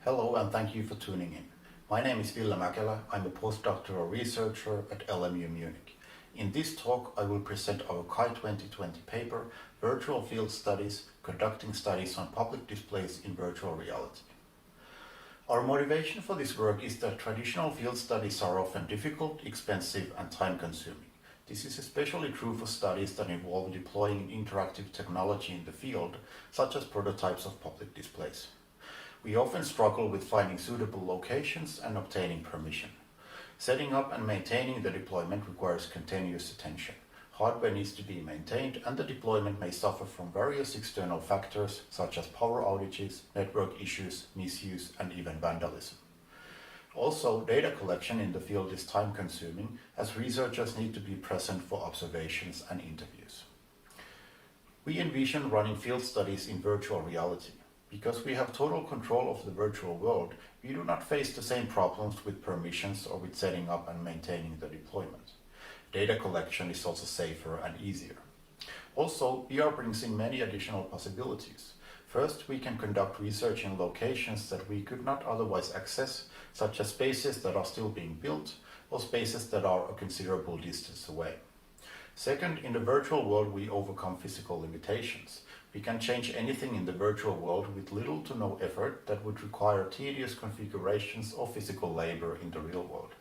Hello and thank you for tuning in. My name is Ville Mäkelä. I'm a postdoctoral researcher at LMU Munich. In this talk, I will present our CHI 2020 paper, Virtual Field Studies, Conducting Studies on Public Displays in Virtual Reality. Our motivation for this work is that traditional field studies are often difficult, expensive, and time-consuming. This is especially true for studies that involve deploying interactive technology in the field, such as prototypes of public displays. We often struggle with finding suitable locations and obtaining permission. Setting up and maintaining the deployment requires continuous attention. Hardware needs to be maintained, and the deployment may suffer from various external factors such as power outages, network issues, misuse, and even vandalism. Also, data collection in the field is time-consuming, as researchers need to be present for observations and interviews. We envision running field studies in virtual reality. Because we have total control of the virtual world, we do not face the same problems with permissions or with setting up and maintaining the deployment. Data collection is also safer and easier. Also, VR brings in many additional possibilities. First, we can conduct research in locations that we could not otherwise access, such as spaces that are still being built or spaces that are a considerable distance away. Second, in the virtual world, we overcome physical limitations. We can change anything in the virtual world with little to no effort that would require tedious configurations or physical labor in the real world.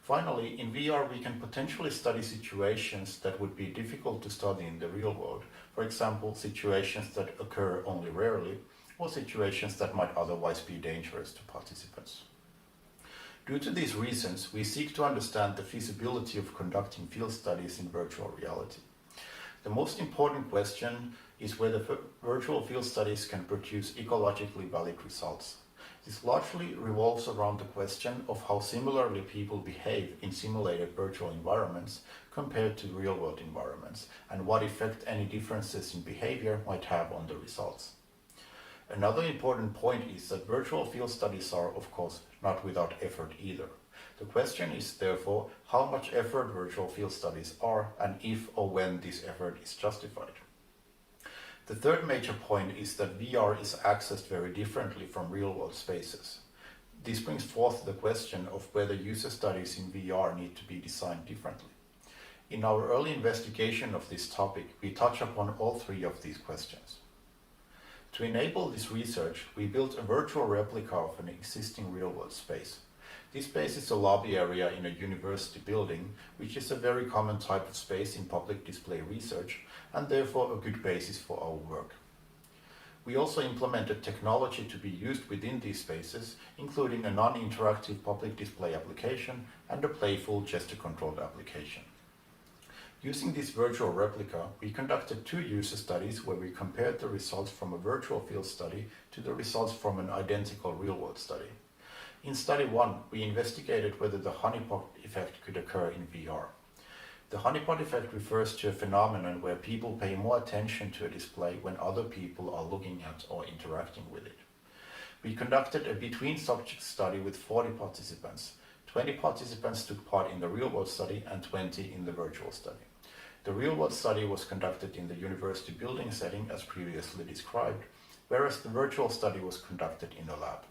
Finally, in VR we can potentially study situations that would be difficult to study in the real world, for example, situations that occur only rarely, or situations that might otherwise be dangerous to participants. Due to these reasons, we seek to understand the feasibility of conducting field studies in virtual reality. The most important question is whether virtual field studies can produce ecologically valid results. This largely revolves around the question of how similarly people behave in simulated virtual environments compared to real-world environments, and what effect any differences in behavior might have on the results. Another important point is that virtual field studies are, of course, not without effort either. The question is, therefore, how much effort virtual field studies are, and if or when this effort is justified. The third major point is that VR is accessed very differently from real-world spaces. This brings forth the question of whether user studies in VR need to be designed differently. In our early investigation of this topic, we touch upon all three of these questions. To enable this research, we built a virtual replica of an existing real-world space. This space is a lobby area in a university building, which is a very common type of space in public display research, and therefore a good basis for our work. We also implemented technology to be used within these spaces, including a non-interactive public display application and a playful gesture-controlled application. Using this virtual replica, we conducted two user studies where we compared the results from a virtual field study to the results from an identical real-world study. In study 1, we investigated whether the honeypot effect could occur in VR. The honeypot effect refers to a phenomenon where people pay more attention to a display when other people are looking at or interacting with it. We conducted a between-subject study with 40 participants. 20 participants took part in the real-world study and 20 in the virtual study. The real-world study was conducted in the university building setting as previously described, whereas the virtual study was conducted in a lab.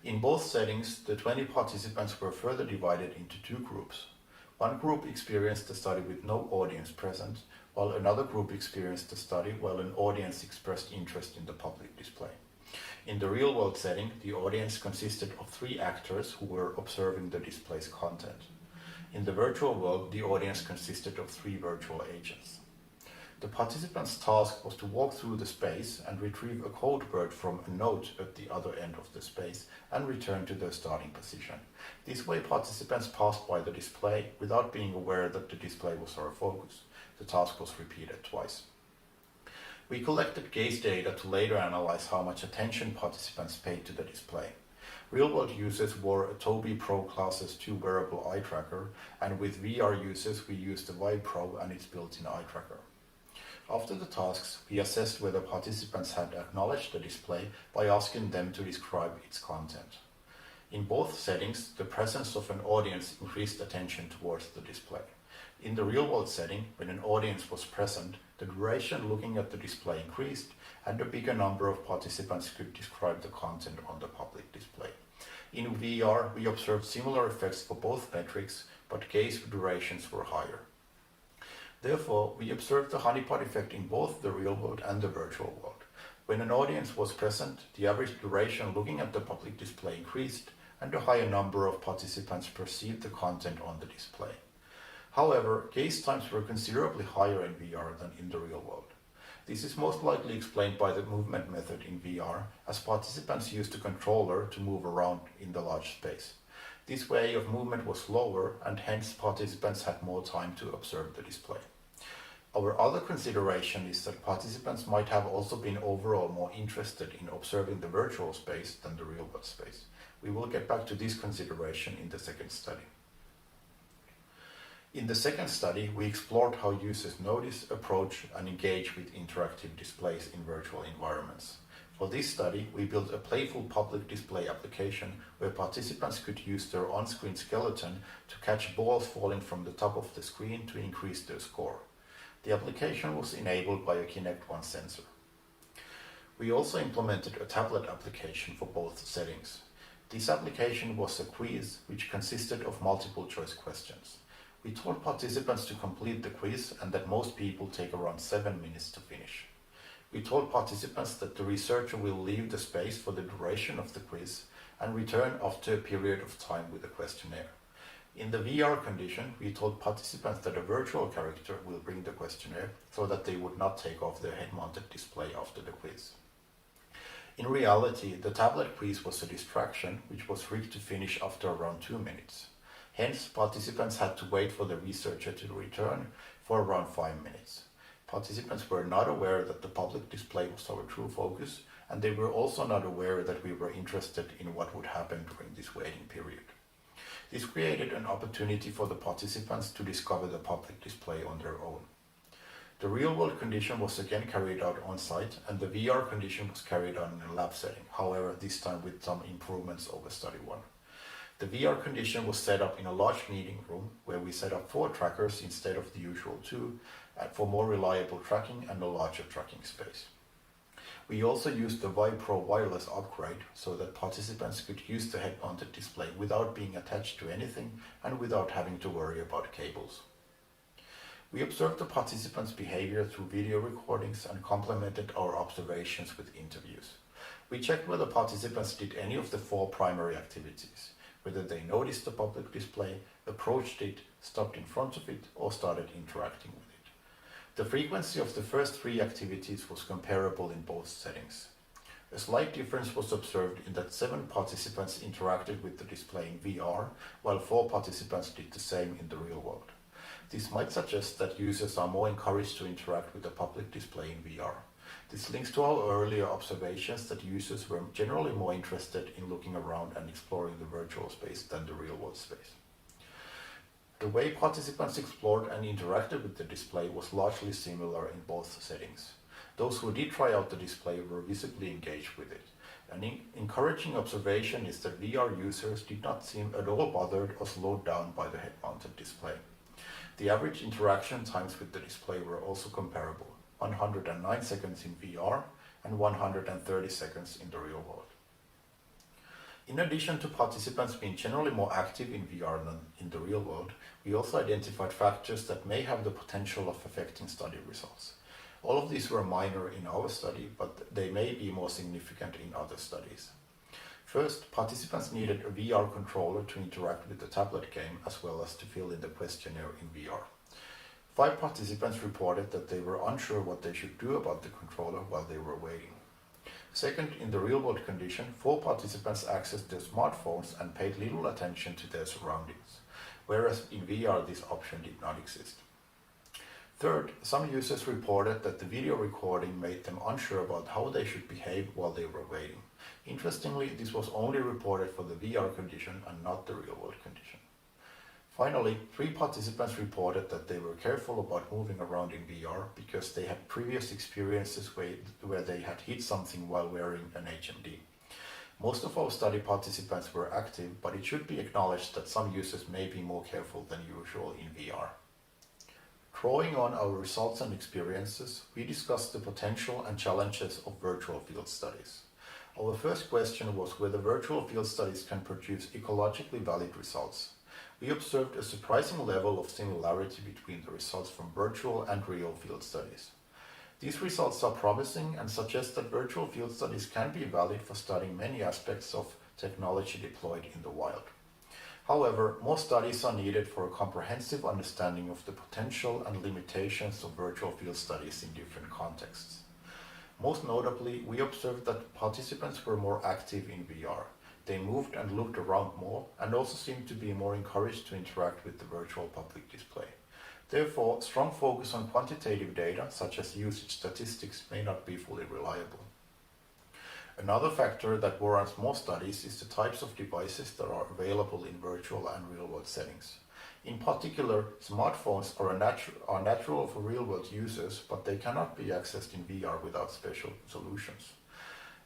In both settings, the 20 participants were further divided into two groups. One group experienced the study with no audience present, while another group experienced the study while an audience expressed interest in the public display. In the real-world setting, the audience consisted of 3 actors who were observing the display's content. In the virtual world, the audience consisted of 3 virtual agents. The participants' task was to walk through the space and retrieve a code word from a note at the other end of the space and return to their starting position. This way, participants passed by the display without being aware that the display was out of focus. The task was repeated twice. We collected gaze data to later analyze how much attention participants paid to the display. Real-world users wore a Tobii Pro Classes 2 wearable eye tracker, and with VR users we used the Vive Pro and its built-in eye tracker. After the tasks, we assessed whether participants had acknowledged the display by asking them to describe its content. In both settings, the presence of an audience increased attention towards the display. In the real-world setting, when an audience was present, the duration looking at the display increased, and a bigger number of participants could describe the content on the public display. In VR, we observed similar effects for both metrics, but gaze durations were higher. Therefore, we observed the honeypot effect in both the real world and the virtual world. When an audience was present, the average duration looking at the public display increased, and a higher number of participants perceived the content on the display. However, gaze times were considerably higher in VR than in the real world. This is most likely explained by the movement method in VR, as participants used a controller to move around in the large space. This way of movement was slower, and hence participants had more time to observe the display. Our other consideration is that participants might have also been overall more interested in observing the virtual space than the real world space. We will get back to this consideration in the second study. In the second study, we explored how users notice, approach, and engage with interactive displays in virtual environments. For this study, we built a playful public display application where participants could use their on-screen skeleton to catch balls falling from the top of the screen to increase their score. The application was enabled by a Kinect One sensor. We also implemented a tablet application for both settings. This application was a quiz which consisted of multiple choice questions. We told participants to complete the quiz and that most people take around 7 minutes to finish. We told participants that the researcher will leave the space for the duration of the quiz and return after a period of time with a questionnaire. In the VR condition, we told participants that a virtual character will bring the questionnaire so that they would not take off their head-mounted display after the quiz. In reality, the tablet quiz was a distraction which was rigged to finish after around 2 minutes. Hence, participants had to wait for the researcher to return for around 5 minutes. Participants were not aware that the public display was our true focus, and they were also not aware that we were interested in what would happen during this waiting period. This created an opportunity for the participants to discover the public display on their own. The real-world condition was again carried out on-site, and the VR condition was carried out in a lab setting, however, this time with some improvements over Study 1. The VR condition was set up in a large meeting room where we set up 4 trackers instead of the usual 2 for more reliable tracking and a larger tracking space. We also used the Vive Pro wireless upgrade so that participants could use the head-mounted display without being attached to anything and without having to worry about cables. We observed the participants' behavior through video recordings and complemented our observations with interviews. We checked whether participants did any of the 4 primary activities, whether they noticed the public display, approached it, stopped in front of it, or started interacting with it. The frequency of the first 3 activities was comparable in both settings. A slight difference was observed in that 7 participants interacted with the display in VR, while 4 participants did the same in the real world. This might suggest that users are more encouraged to interact with the public display in VR. This links to our earlier observations that users were generally more interested in looking around and exploring the virtual space than the real-world space. The way participants explored and interacted with the display was largely similar in both settings. Those who did try out the display were visibly engaged with it. An encouraging observation is that VR users did not seem at all bothered or slowed down by the head-mounted display. The average interaction times with the display were also comparable, 109 seconds in VR and 130 seconds in the real world. In addition to participants being generally more active in VR than in the real world, we also identified factors that may have the potential of affecting study results. All of these were minor in our study, but they may be more significant in other studies. First, participants needed a VR controller to interact with the tablet game as well as to fill in the questionnaire in VR. 5 participants reported that they were unsure what they should do about the controller while they were waiting. Second, in the real-world condition, 4 participants accessed their smartphones and paid little attention to their surroundings, whereas in VR this option did not exist. Third, some users reported that the video recording made them unsure about how they should behave while they were waiting. Interestingly, this was only reported for the VR condition and not the real-world condition. Finally, 3 participants reported that they were careful about moving around in VR because they had previous experiences where they had hit something while wearing an HMD. Most of our study participants were active, but it should be acknowledged that some users may be more careful than usual in VR. Drawing on our results and experiences, we discussed the potential and challenges of virtual field studies. Our first question was whether virtual field studies can produce ecologically valid results. We observed a surprising level of similarity between the results from virtual and real field studies. These results are promising and suggest that virtual field studies can be valid for studying many aspects of technology deployed in the wild. However, more studies are needed for a comprehensive understanding of the potential and limitations of virtual field studies in different contexts. Most notably, we observed that participants were more active in VR. They moved and looked around more and also seemed to be more encouraged to interact with the virtual public display. Therefore, strong focus on quantitative data, such as usage statistics, may not be fully reliable. Another factor that warrants more studies is the types of devices that are available in virtual and real-world settings. In particular, smartphones are natural for real-world users, but they cannot be accessed in VR without special solutions.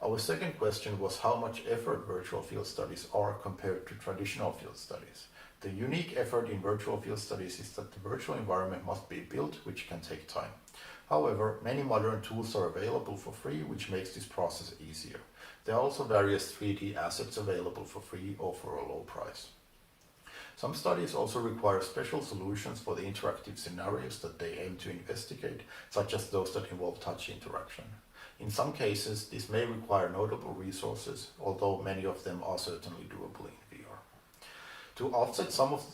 Our second question was how much effort virtual field studies are compared to traditional field studies. The unique effort in virtual field studies is that the virtual environment must be built, which can take time. However, many modern tools are available for free, which makes this process easier. There are also various 3D assets available for free or for a low price. Some studies also require special solutions for the interactive scenarios that they aim to investigate, such as those that involve touch interaction. In some cases, this may require notable resources, although many of them are certainly doable in VR. To offset some of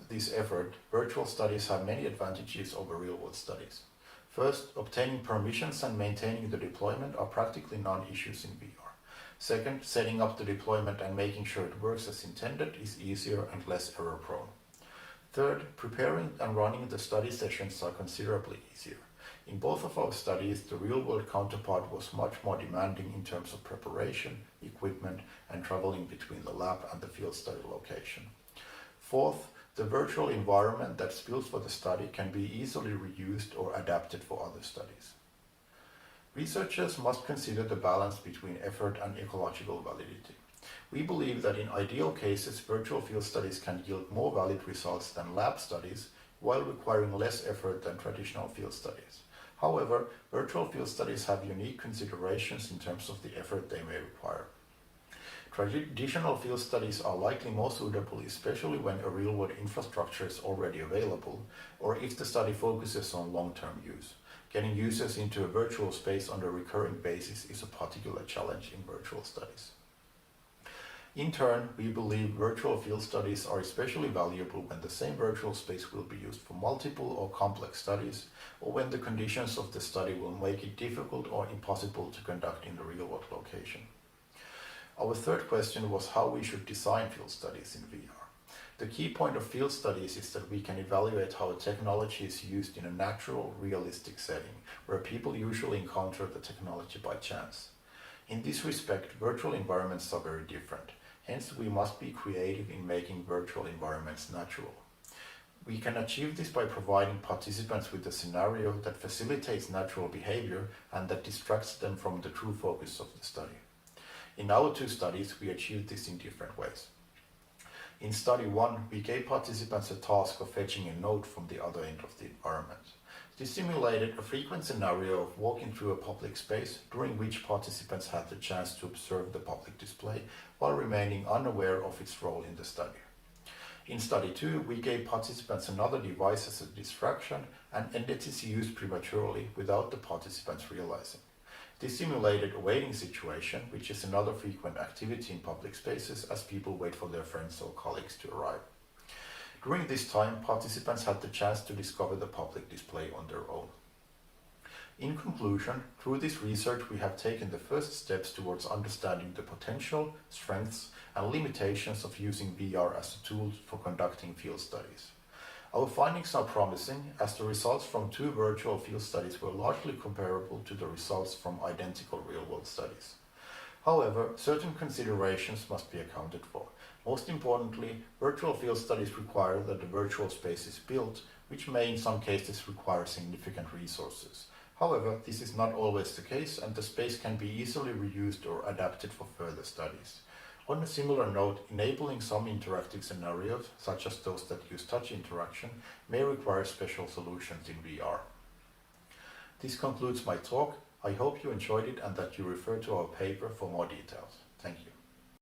this effort, virtual studies have many advantages over real-world studies. First, obtaining permissions and maintaining the deployment are practically non-issues in VR. Second, setting up the deployment and making sure it works as intended is easier and less error-prone. Third, preparing and running the study sessions are considerably easier. In both of our studies, the real-world counterpart was much more demanding in terms of preparation, equipment, and traveling between the lab and the field study location. Fourth, the virtual environment that's built for the study can be easily reused or adapted for other studies. Researchers must consider the balance between effort and ecological validity. We believe that in ideal cases, virtual field studies can yield more valid results than lab studies, while requiring less effort than traditional field studies. However, virtual field studies have unique considerations in terms of the effort they may require. Traditional field studies are likely more suitable, especially when a real-world infrastructure is already available, or if the study focuses on long-term use. Getting users into a virtual space on a recurring basis is a particular challenge in virtual studies. In turn, we believe virtual field studies are especially valuable when the same virtual space will be used for multiple or complex studies, or when the conditions of the study will make it difficult or impossible to conduct in the real-world location. Our third question was how we should design field studies in VR. The key point of field studies is that we can evaluate how a technology is used in a natural, realistic setting, where people usually encounter the technology by chance. In this respect, virtual environments are very different. Hence, we must be creative in making virtual environments natural. We can achieve this by providing participants with a scenario that facilitates natural behavior and that distracts them from the true focus of the study. In our two studies, we achieved this in different ways. In study 1, we gave participants a task of fetching a note from the other end of the environment. This simulated a frequent scenario of walking through a public space, during which participants had the chance to observe the public display while remaining unaware of its role in the study. In study 2, we gave participants another device as a distraction and ended its use prematurely without the participants realizing. This simulated a waiting situation, which is another frequent activity in public spaces as people wait for their friends or colleagues to arrive. During this time, participants had the chance to discover the public display on their own. In conclusion, through this research we have taken the first steps towards understanding the potential, strengths, and limitations of using VR as a tool for conducting field studies. Our findings are promising, as the results from two virtual field studies were largely comparable to the results from identical real-world studies. However, certain considerations must be accounted for. Most importantly, virtual field studies require that the virtual space is built, which may in some cases require significant resources. However, this is not always the case, and the space can be easily reused or adapted for further studies. On a similar note, enabling some interactive scenarios, such as those that use touch interaction, may require special solutions in VR. This concludes my talk. I hope you enjoyed it and that you refer to our paper for more details. Thank you.